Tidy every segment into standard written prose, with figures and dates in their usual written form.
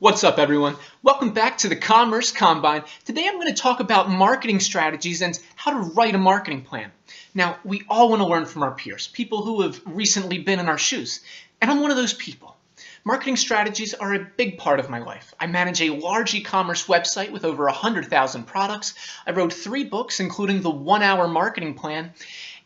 What's up, everyone? Welcome back to the Commerce Combine. Today I'm going to talk about marketing strategies and how to write a marketing plan. Now, we all want to learn from our peers, people who have recently been in our shoes, and I'm one of those people. Marketing strategies are a big part of my life. I manage a large e-commerce website with over 100,000 products. I wrote 3 books, including the 1-Hour Marketing Plan,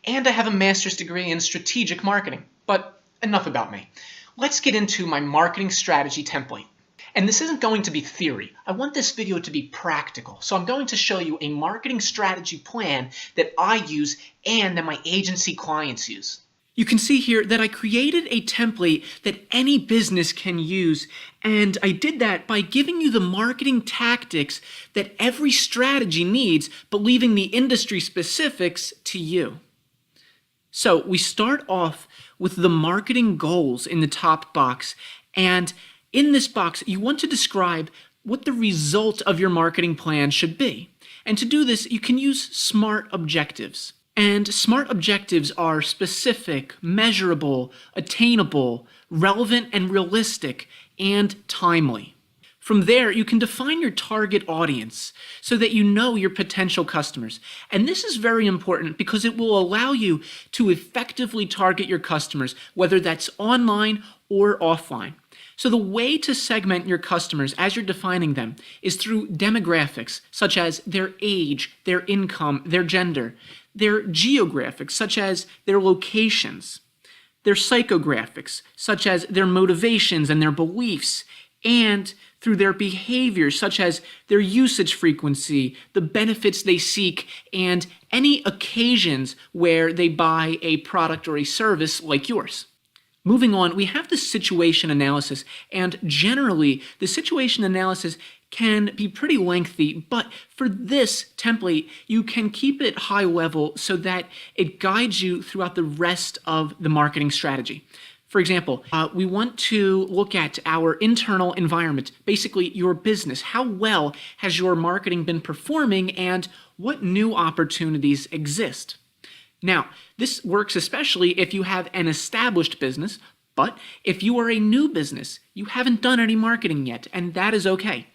and I have a master's degree in strategic marketing. But enough about me. Let's get into my marketing strategy template. And this isn't going to be theory. I want this video to be practical. So I'm going to show you a marketing strategy plan that I use and that my agency clients use. You can see here that I created a template that any business can use, and I did that by giving you the marketing tactics that every strategy needs, but leaving the industry specifics to you. So we start off with the marketing goals in the top box, and in this box, you want to describe what the result of your marketing plan should be. And to do this, you can use SMART objectives. And SMART objectives are specific, measurable, attainable, relevant and realistic, and timely. From there, you can define your target audience so that you know your potential customers. And this is very important because it will allow you to effectively target your customers, whether that's online or offline. So the way to segment your customers as you're defining them is through demographics, such as their age, their income, their gender, their geographics, such as their locations, their psychographics, such as their motivations and their beliefs, and through their behaviors, such as their usage frequency, the benefits they seek, and any occasions where they buy a product or a service like yours. Moving on, we have the situation analysis, and generally, the situation analysis can be pretty lengthy, but for this template, you can keep it high level so that it guides you throughout the rest of the marketing strategy. For example, we want to look at our internal environment, basically your business. How well has your marketing been performing, and what new opportunities exist? Now, this works especially if you have an established business, but if you are a new business, you haven't done any marketing yet, and that is okay.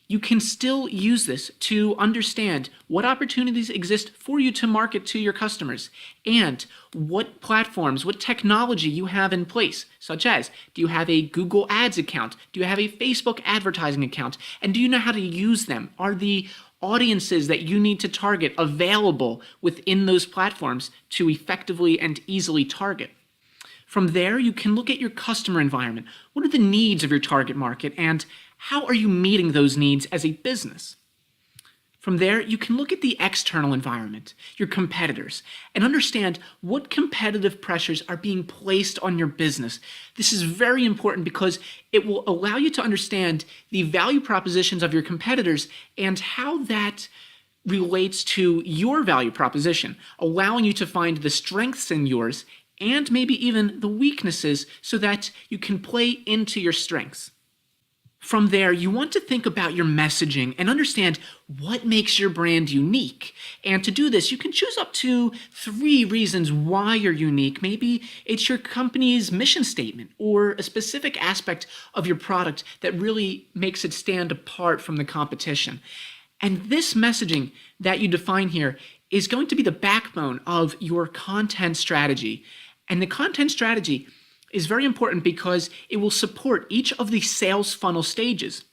You can still use this to understand what opportunities exist for you to market to your customers and what platforms, what technology you have in place, such as, do you have a Google Ads account? Do you have a Facebook advertising account? And do you know how to use them? Are the audiences that you need to target available within those platforms to effectively and easily target? From there, you can look at your customer environment. What are the needs of your target market, and how are you meeting those needs as a business? From there, you can look at the external environment, your competitors, and understand what competitive pressures are being placed on your business. This is very important because it will allow you to understand the value propositions of your competitors and how that relates to your value proposition, allowing you to find the strengths in yours and maybe even the weaknesses so that you can play into your strengths. From there, you want to think about your messaging and understand what makes your brand unique. And to do this, you can choose up to 3 reasons why you're unique. Maybe it's your company's mission statement or a specific aspect of your product that really makes it stand apart from the competition. And this messaging that you define here is going to be the backbone of your content strategy. And the content strategy is very important because it will support each of the sales funnel stages.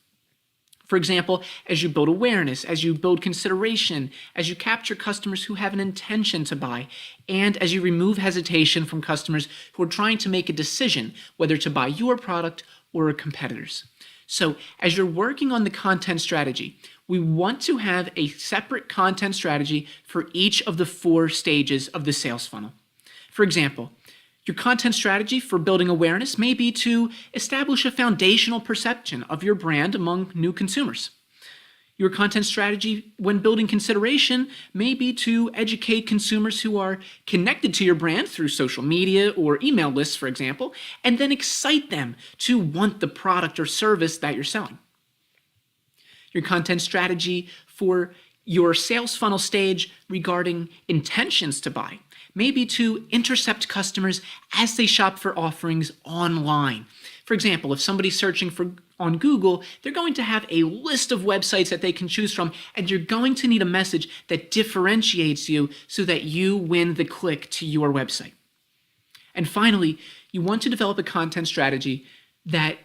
For example, as you build awareness, as you build consideration, as you capture customers who have an intention to buy, and as you remove hesitation from customers who are trying to make a decision whether to buy your product or a competitor's. So as you're working on the content strategy, we want to have a separate content strategy for each of the 4 stages of the sales funnel. For example, your content strategy for building awareness may be to establish a foundational perception of your brand among new consumers. Your content strategy when building consideration may be to educate consumers who are connected to your brand through social media or email lists, for example, and then excite them to want the product or service that you're selling. Your content strategy for your sales funnel stage regarding intentions to buy may be to intercept customers as they shop for offerings online. For example, if somebody's searching for on Google, they're going to have a list of websites that they can choose from, and you're going to need a message that differentiates you so that you win the click to your website. And finally, you want to develop a content strategy that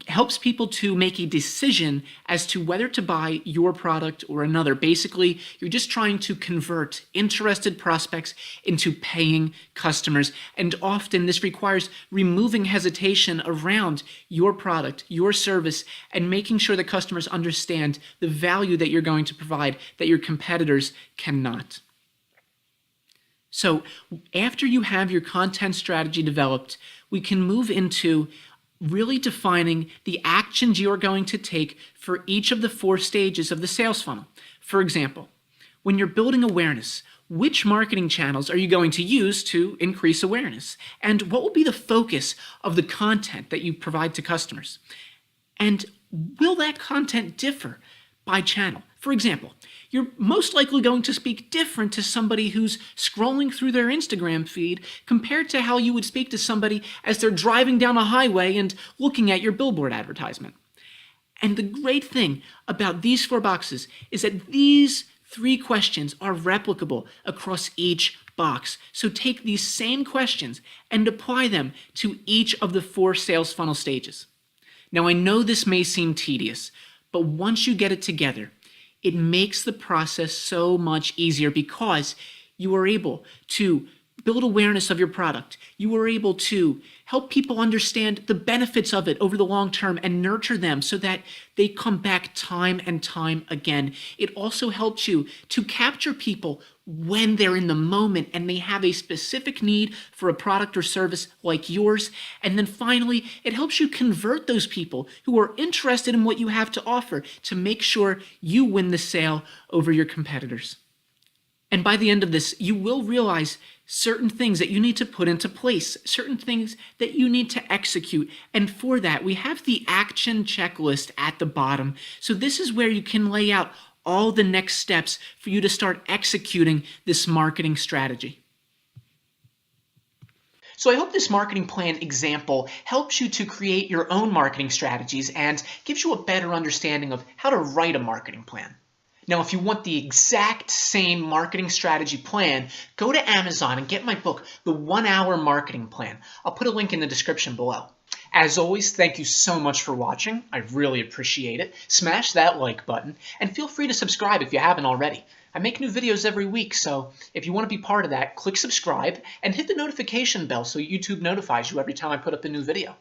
helps people to make a decision as to whether to buy your product or another. Basically, you're just trying to convert interested prospects into paying customers. And often this requires removing hesitation around your product, your service, and making sure that customers understand the value that you're going to provide that your competitors cannot. So after you have your content strategy developed, we can move into really defining the actions you are going to take for each of the 4 stages of the sales funnel. For example, when you're building awareness, which marketing channels are you going to use to increase awareness? And what will be the focus of the content that you provide to customers? And will that content differ by channel? For example, you're most likely going to speak different to somebody who's scrolling through their Instagram feed compared to how you would speak to somebody as they're driving down a highway and looking at your billboard advertisement. And the great thing about these 4 boxes is that these 3 questions are replicable across each box. So take these same questions and apply them to each of the 4 sales funnel stages. Now, I know this may seem tedious, but once you get it together, it makes the process so much easier because you are able to build awareness of your product. You are able to help people understand the benefits of it over the long term and nurture them so that they come back time and time again. It also helps you to capture people when they're in the moment and they have a specific need for a product or service like yours. And then finally, it helps you convert those people who are interested in what you have to offer to make sure you win the sale over your competitors. And by the end of this, you will realize certain things that you need to put into place, certain things that you need to execute. And for that, we have the action checklist at the bottom. So this is where you can lay out all the next steps for you to start executing this marketing strategy. So I hope this marketing plan example helps you to create your own marketing strategies and gives you a better understanding of how to write a marketing plan. Now, if you want the exact same marketing strategy plan, go to Amazon and get my book, The 1 Hour Marketing Plan. I'll put a link in the description below. As always, thank you so much for watching. I really appreciate it. Smash that like button and feel free to subscribe if you haven't already. I make new videos every week, so if you want to be part of that, click subscribe and hit the notification bell so YouTube notifies you every time I put up a new video.